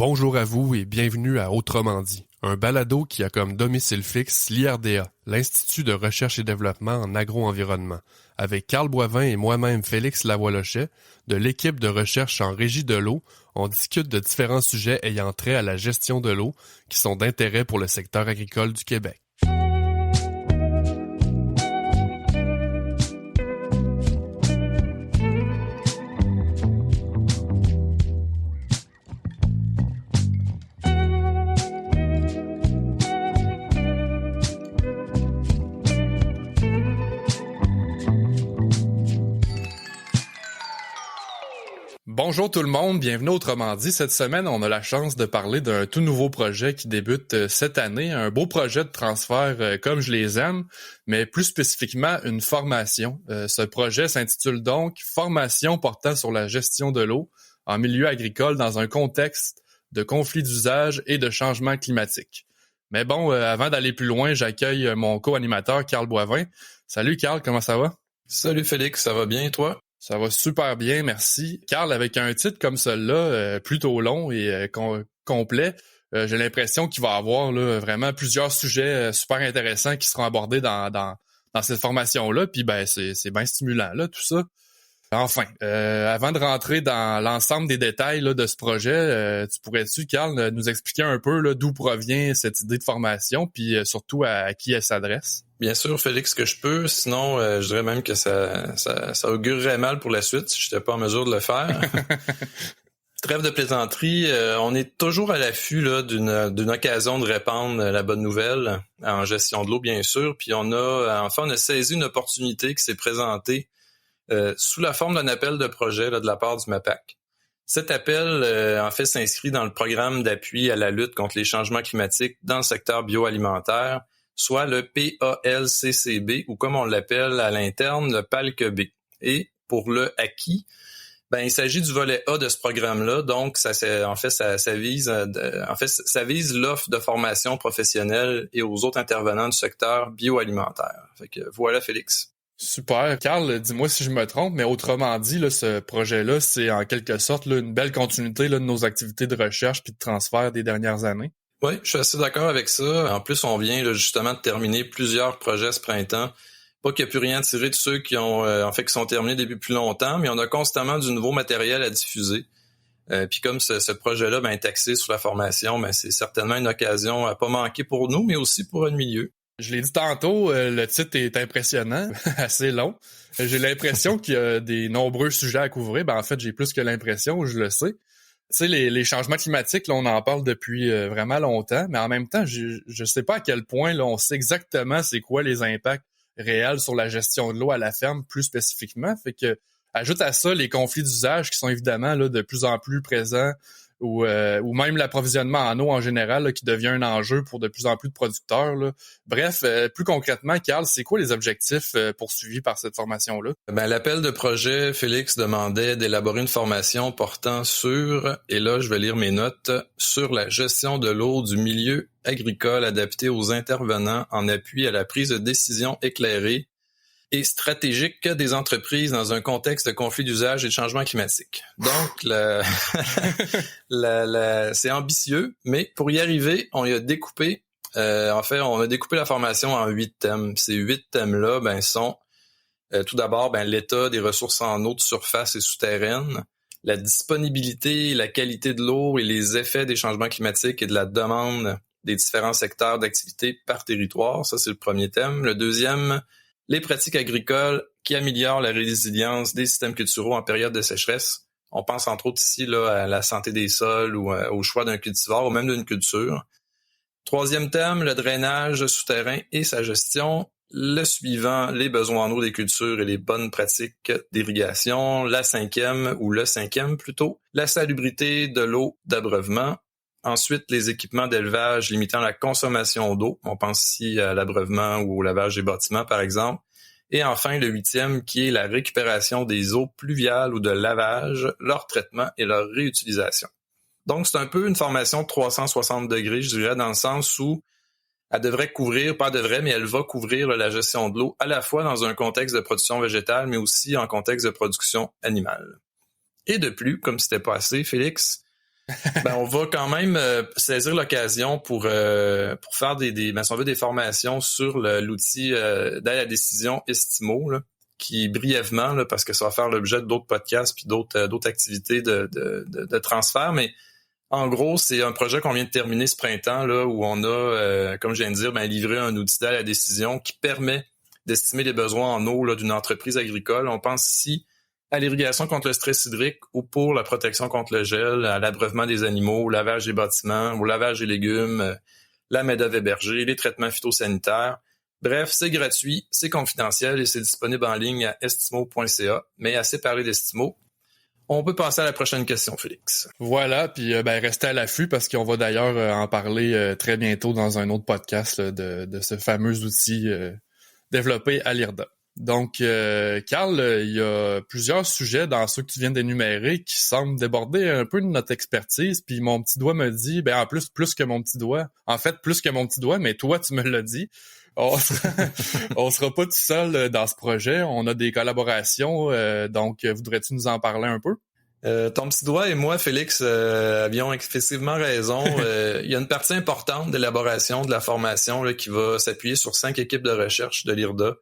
Bonjour à vous et bienvenue à Autrement dit, un balado qui a comme domicile fixe l'IRDA, l'Institut de recherche et développement en agro-environnement, avec Carl Boivin et moi-même Félix Lavoie-Lochet, de l'équipe de recherche en régie de l'eau. On discute de différents sujets ayant trait à la gestion de l'eau qui sont d'intérêt pour le secteur agricole du Québec. Bonjour tout le monde, bienvenue à Autrement dit. Cette semaine, on a la chance de parler d'un tout nouveau projet qui débute cette année, un beau projet de transfert comme je les aime, mais plus spécifiquement une formation. Ce projet s'intitule donc « Formation portant sur la gestion de l'eau en milieu agricole dans un contexte de conflit d'usage et de changement climatique ». Mais bon, avant d'aller plus loin, j'accueille mon co-animateur Carl Boivin. Salut Carl, comment ça va? Salut Félix, ça va bien et toi? Ça va super bien, merci. Carl, avec un titre comme celui-là, plutôt long et complet, j'ai l'impression qu'il va y avoir là, vraiment plusieurs sujets super intéressants qui seront abordés dans cette formation-là. Puis ben c'est bien stimulant, là, tout ça. Enfin, avant de rentrer dans l'ensemble des détails là, de ce projet, tu pourrais-tu, Carl, nous expliquer un peu là, d'où provient cette idée de formation, puis surtout à qui elle s'adresse? Bien sûr, Félix, que je peux. Sinon, je dirais même que ça augurerait mal pour la suite si je n'étais pas en mesure de le faire. Trêve de plaisanterie, on est toujours à l'affût là, d'une occasion de répandre la bonne nouvelle en gestion de l'eau, bien sûr. Puis on a saisi une opportunité qui s'est présentée sous la forme d'un appel de projet là, de la part du MAPAC. Cet appel, s'inscrit dans le programme d'appui à la lutte contre les changements climatiques dans le secteur bioalimentaire, soit le PALCCB, ou comme on l'appelle à l'interne, le PALCB. Et pour le acquis, il s'agit du volet A de ce programme-là, donc ça vise l'offre de formation professionnelle et aux autres intervenants du secteur bioalimentaire. Fait que voilà, Félix. Super. Carl, dis-moi si je me trompe, mais autrement dit, là, ce projet-là, c'est en quelque sorte là, une belle continuité là, de nos activités de recherche puis de transfert des dernières années. Oui, je suis assez d'accord avec ça. En plus, on vient là, justement de terminer plusieurs projets ce printemps. Pas qu'il n'y a plus rien à tirer de ceux qui sont terminés depuis plus longtemps, mais on a constamment du nouveau matériel à diffuser. Puis comme ce projet-là est axé sur la formation, c'est certainement une occasion à pas manquer pour nous, mais aussi pour le milieu. Je l'ai dit tantôt, le titre est impressionnant, assez long. J'ai l'impression qu'il y a des nombreux sujets à couvrir. En fait, j'ai plus que l'impression, je le sais. Tu sais, les changements climatiques, là, on en parle depuis vraiment longtemps, mais en même temps, je sais pas à quel point là, on sait exactement c'est quoi les impacts réels sur la gestion de l'eau à la ferme, plus spécifiquement. Fait que ajoute à ça les conflits d'usage qui sont évidemment là, de plus en plus présents, ou même l'approvisionnement en eau en général là, qui devient un enjeu pour de plus en plus de producteurs. Là. Bref, plus concrètement, Carl, c'est quoi les objectifs poursuivis par cette formation-là? L'appel de projet, Félix, demandait d'élaborer une formation portant sur, et là je vais lire mes notes, sur la gestion de l'eau du milieu agricole adapté aux intervenants en appui à la prise de décision éclairée et stratégique des entreprises dans un contexte de conflit d'usage et de changement climatique. Donc, c'est ambitieux, mais pour y arriver, on a découpé la formation en 8 thèmes. Ces 8 thèmes-là, sont tout d'abord l'état des ressources en eau de surface et souterraine, la disponibilité et la qualité de l'eau et les effets des changements climatiques et de la demande des différents secteurs d'activité par territoire. Ça, c'est le premier thème. Le deuxième, les pratiques agricoles qui améliorent la résilience des systèmes culturaux en période de sécheresse. On pense entre autres ici là, à la santé des sols ou au choix d'un cultivar ou même d'une culture. Troisième thème, le drainage souterrain et sa gestion. Le suivant, les besoins en eau des cultures et les bonnes pratiques d'irrigation. Le cinquième plutôt, la salubrité de l'eau d'abreuvement. Ensuite, les équipements d'élevage limitant la consommation d'eau. On pense ici à l'abreuvement ou au lavage des bâtiments, par exemple. Et enfin, le 8e, qui est la récupération des eaux pluviales ou de lavage, leur traitement et leur réutilisation. Donc, c'est un peu une formation de 360 degrés, je dirais, dans le sens où elle devrait couvrir, pas devrait, mais elle va couvrir la gestion de l'eau, à la fois dans un contexte de production végétale, mais aussi en contexte de production animale. Et de plus, comme c'était pas assez, Félix, On va quand même saisir l'occasion pour faire si on veut, des formations sur l'outil d'aide à la décision Estimo, là, qui brièvement, là, parce que ça va faire l'objet d'autres podcasts puis d'autres activités de transfert, mais en gros, c'est un projet qu'on vient de terminer ce printemps, là, où on a, comme je viens de dire, livré un outil d'aide à la décision qui permet d'estimer les besoins en eau là, d'une entreprise agricole. On pense ici à l'irrigation contre le stress hydrique ou pour la protection contre le gel, à l'abreuvement des animaux, au lavage des bâtiments, au lavage des légumes, la main-d'œuvre hébergée, les traitements phytosanitaires. Bref, c'est gratuit, c'est confidentiel et c'est disponible en ligne à estimo.ca. Mais assez parlé d'Estimo. On peut passer à la prochaine question, Félix. Voilà, puis restez à l'affût parce qu'on va d'ailleurs en parler très bientôt dans un autre podcast là, de ce fameux outil développé à l'IRDA. Donc, Carl, il y a plusieurs sujets dans ceux que tu viens d'énumérer qui semblent déborder un peu de notre expertise. Puis mon petit doigt me dit, en plus que mon petit doigt. En fait, plus que mon petit doigt, mais toi, tu me l'as dit. On sera pas tout seul dans ce projet. On a des collaborations. Donc, voudrais-tu nous en parler un peu? Ton petit doigt et moi, Félix, avions effectivement raison. Il y a une partie importante d'élaboration de la formation là, qui va s'appuyer sur 5 équipes de recherche de l'IRDA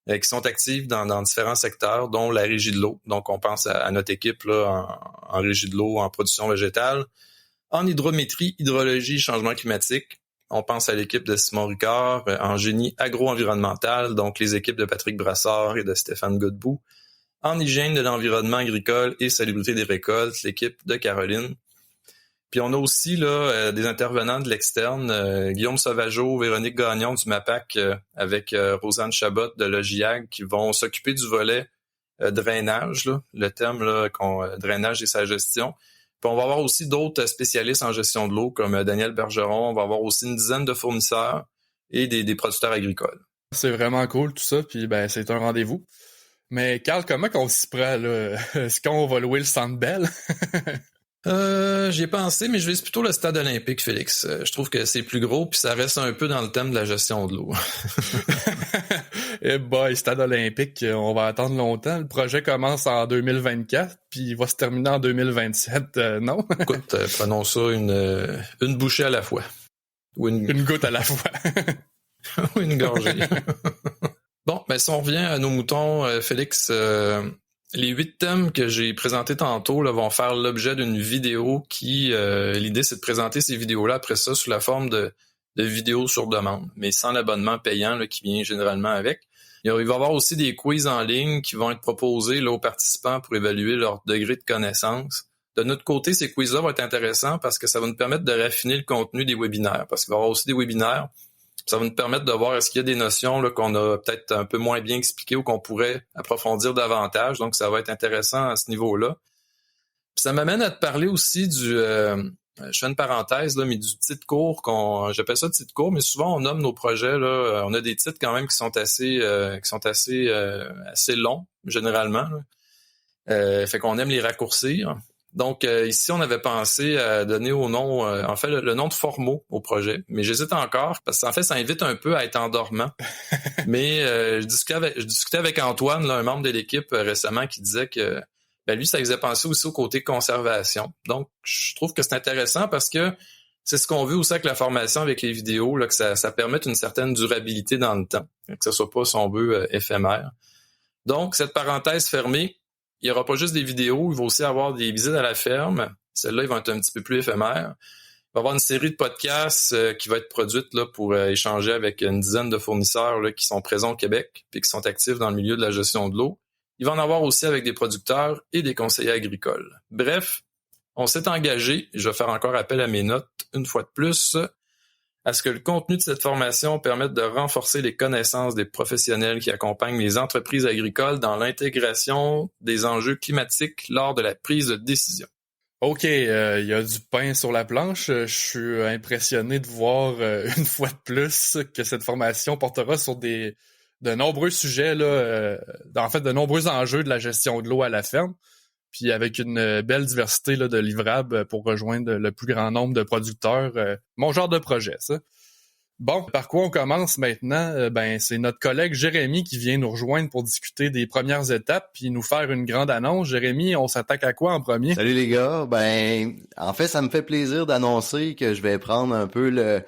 qui sont actives dans différents secteurs, dont la régie de l'eau. Donc, on pense à notre équipe là, en régie de l'eau, en production végétale, en hydrométrie, hydrologie, changement climatique. On pense à l'équipe de Simon Ricard, en génie agro-environnemental, donc les équipes de Patrick Brassard et de Stéphane Godbout. En hygiène de l'environnement agricole et salubrité des récoltes, l'équipe de Caroline. Puis on a aussi là des intervenants de l'externe, Guillaume Sauvageau, Véronique Gagnon du MAPAC avec Rosanne Chabot de Logiag qui vont s'occuper du volet drainage, là, le thème là, drainage et sa gestion. Puis on va avoir aussi d'autres spécialistes en gestion de l'eau comme Daniel Bergeron. On va avoir aussi une dizaine de fournisseurs et des producteurs agricoles. C'est vraiment cool tout ça, puis c'est un rendez-vous. Mais Carl, comment qu'on s'y prend là? Est-ce qu'on va louer le Centre Bell? J'y ai pensé, mais je vise plutôt le stade olympique, Félix. Je trouve que c'est plus gros, puis ça reste un peu dans le thème de la gestion de l'eau. Eh boy, stade olympique, on va attendre longtemps. Le projet commence en 2024, puis il va se terminer en 2027, non? Écoute, prenons ça une bouchée à la fois. Ou une goutte à la fois. Ou une gorgée. Bon, si on revient à nos moutons, Félix, les 8 thèmes que j'ai présentés tantôt là, vont faire l'objet d'une vidéo qui, l'idée c'est de présenter ces vidéos-là après ça sous la forme de vidéos sur demande, mais sans l'abonnement payant là, qui vient généralement avec. Il va y avoir aussi des quiz en ligne qui vont être proposés là, aux participants pour évaluer leur degré de connaissance. De notre côté, ces quiz-là vont être intéressants parce que ça va nous permettre de raffiner le contenu des webinaires, parce qu'il va y avoir aussi des webinaires. Ça va nous permettre de voir est-ce qu'il y a des notions là, qu'on a peut-être un peu moins bien expliquées ou qu'on pourrait approfondir davantage. Donc, ça va être intéressant à ce niveau-là. Puis ça m'amène à te parler aussi je fais une parenthèse, là, mais du titre court j'appelle ça titre court, mais souvent on nomme nos projets, là, on a des titres quand même qui sont assez longs, généralement. Fait qu'on aime les raccourcir. Donc, ici, on avait pensé à donner au nom, le nom de Formo au projet. Mais j'hésite encore, parce qu'en fait, ça invite un peu à être endormant. Mais je discutais avec Antoine, là, un membre de l'équipe récemment, qui disait que lui, ça faisait penser aussi au côté conservation. Donc, je trouve que c'est intéressant parce que c'est ce qu'on veut aussi avec la formation, avec les vidéos, là, que ça permette une certaine durabilité dans le temps, que ce soit pas, si on veut, éphémère. Donc, cette parenthèse fermée, il n'y aura pas juste des vidéos, il va aussi avoir des visites à la ferme. Celles-là, ils vont être un petit peu plus éphémères. Il va y avoir une série de podcasts qui va être produite là, pour échanger avec une dizaine de fournisseurs là, qui sont présents au Québec et qui sont actifs dans le milieu de la gestion de l'eau. Il va en avoir aussi avec des producteurs et des conseillers agricoles. Bref, on s'est engagé, je vais faire encore appel à mes notes une fois de plus, à ce que le contenu de cette formation permette de renforcer les connaissances des professionnels qui accompagnent les entreprises agricoles dans l'intégration des enjeux climatiques lors de la prise de décision. OK, il y a du pain sur la planche. Je suis impressionné de voir une fois de plus que cette formation portera sur de nombreux sujets, là, de nombreux enjeux de la gestion de l'eau à la ferme, puis avec une belle diversité là, de livrables pour rejoindre le plus grand nombre de producteurs. Mon genre de projet, ça. Bon, par quoi on commence maintenant? C'est notre collègue Jérémy qui vient nous rejoindre pour discuter des premières étapes puis nous faire une grande annonce. Jérémy, on s'attaque à quoi en premier? Salut les gars. En fait, ça me fait plaisir d'annoncer que je vais prendre un peu le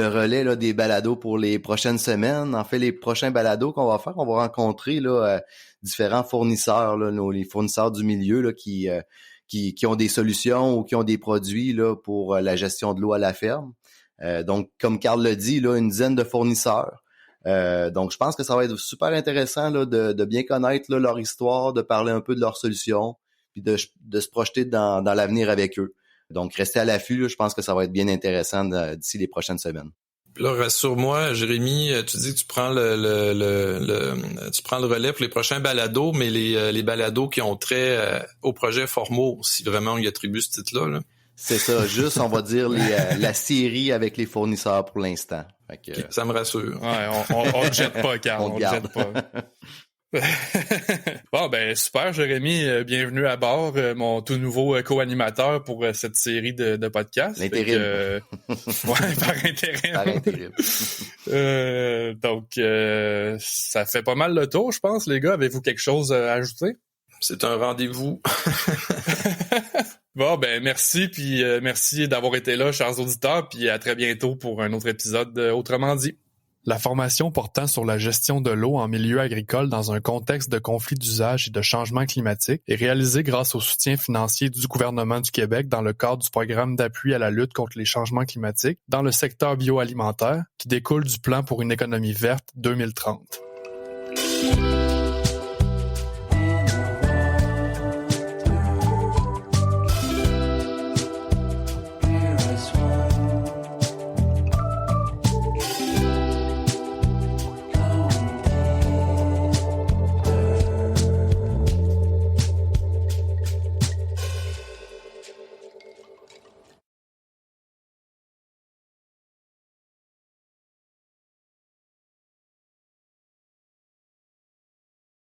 relais là, des balados pour les prochaines semaines. En fait, les prochains balados qu'on va faire, on va rencontrer là différents fournisseurs, là, les fournisseurs du milieu là, qui ont des solutions ou qui ont des produits là pour la gestion de l'eau à la ferme. Donc, comme Carl l'a dit, là, une dizaine de fournisseurs. Donc, je pense que ça va être super intéressant là, de bien connaître là, leur histoire, de parler un peu de leurs solutions, puis de se projeter dans l'avenir avec eux. Donc, restez à l'affût, là, je pense que ça va être bien intéressant d'ici les prochaines semaines. Là, rassure-moi, Jérémy, tu dis que tu prends tu prends le relais pour les prochains balados, mais les balados qui ont trait au projet Formaux, si vraiment on y attribue ce titre-là, là. C'est ça, juste, on va dire la série avec les fournisseurs pour l'instant. Okay, ça me rassure. Ouais, on le jette pas, Carl, on le jette pas. Bon, super, Jérémy, bienvenue à bord, mon tout nouveau co-animateur pour cette série de podcasts. L'intérim. Ouais, par intérim. Par intérim. Donc, ça fait pas mal le tour, je pense, les gars. Avez-vous quelque chose à ajouter? C'est un rendez-vous. Bon, merci, puis merci d'avoir été là, chers auditeurs, puis à très bientôt pour un autre épisode Autrement dit. La formation portant sur la gestion de l'eau en milieu agricole dans un contexte de conflit d'usage et de changement climatique est réalisée grâce au soutien financier du gouvernement du Québec dans le cadre du programme d'appui à la lutte contre les changements climatiques dans le secteur bioalimentaire qui découle du plan pour une économie verte 2030.